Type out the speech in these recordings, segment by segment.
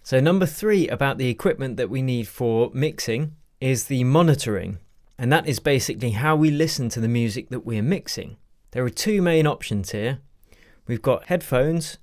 So number 3 about the equipment that we need for mixing is the monitoring. And that is basically how we listen to the music that we're mixing. There are 2 main options here. We've got headphones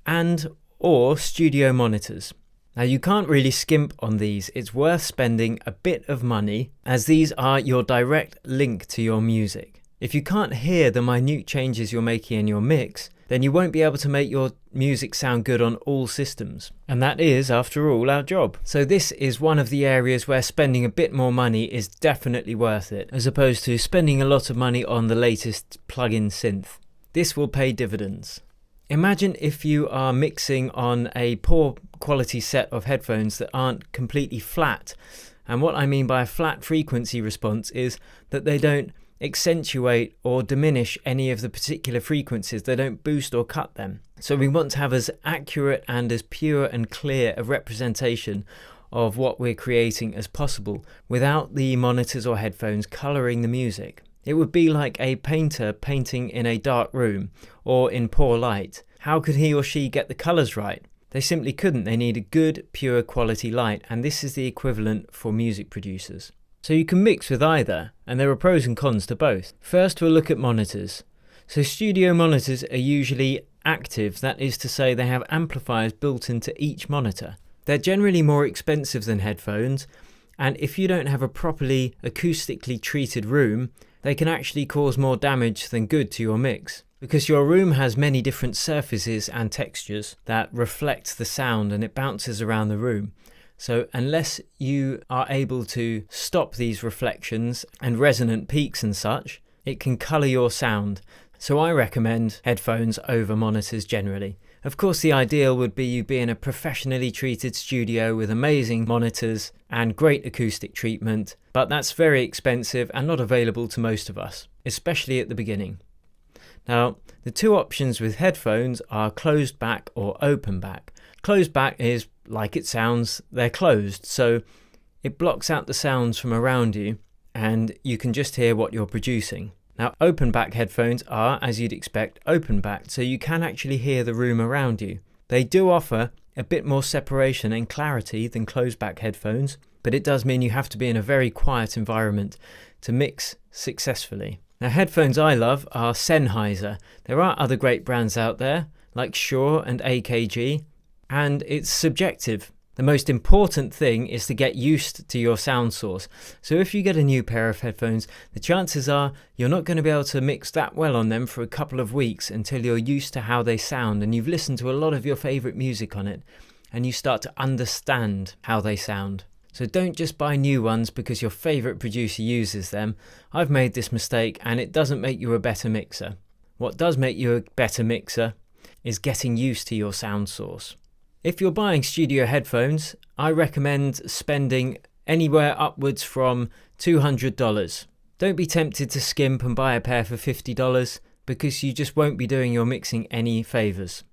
and or studio monitors. Now you can't really skimp on these. It's worth spending a bit of money as these are your direct link to your music. If you can't hear the minute changes you're making in your mix, then you won't be able to make your music sound good on all systems. And that is, after all, our job. So this is one of the areas where spending a bit more money is definitely worth it, as opposed to spending a lot of money on the latest plug-in synth. This will pay dividends. Imagine if you are mixing on a poor quality set of headphones that aren't completely flat. And what I mean by a flat frequency response is that they don't accentuate or diminish any of the particular frequencies. They don't boost or cut them. So we want to have as accurate and as pure and clear a representation of what we're creating as possible without the monitors or headphones coloring the music. It would be like a painter painting in a dark room or in poor light. How could he or she get the colors right? They simply couldn't. They needed good, pure quality light, and this is the equivalent for music producers. So you can mix with either, and there are pros and cons to both. First, we'll look at monitors. So studio monitors are usually active, that is to say they have amplifiers built into each monitor. They're generally more expensive than headphones, and if you don't have a properly acoustically treated room, they can actually cause more damage than good to your mix. Because your room has many different surfaces and textures that reflect the sound and it bounces around the room. So unless you are able to stop these reflections and resonant peaks and such, it can colour your sound. So I recommend headphones over monitors generally. Of course, the ideal would be you be in a professionally treated studio with amazing monitors and great acoustic treatment, but that's very expensive and not available to most of us, especially at the beginning. Now, the 2 options with headphones are closed back or open back. Closed back is, like it sounds, they're closed, so it blocks out the sounds from around you and you can just hear what you're producing. Now, open back headphones are, as you'd expect, open backed, so you can actually hear the room around you. They do offer a bit more separation and clarity than closed back headphones, but it does mean you have to be in a very quiet environment to mix successfully. Now, headphones I love are Sennheiser. There are other great brands out there, like Shure and AKG, and it's subjective. The most important thing is to get used to your sound source. So if you get a new pair of headphones, the chances are you're not going to be able to mix that well on them for a couple of weeks until you're used to how they sound and you've listened to a lot of your favourite music on it and you start to understand how they sound. So don't just buy new ones because your favourite producer uses them. I've made this mistake and it doesn't make you a better mixer. What does make you a better mixer is getting used to your sound source. If you're buying studio headphones, I recommend spending anywhere upwards from $200. Don't be tempted to skimp and buy a pair for $50 because you just won't be doing your mixing any favours.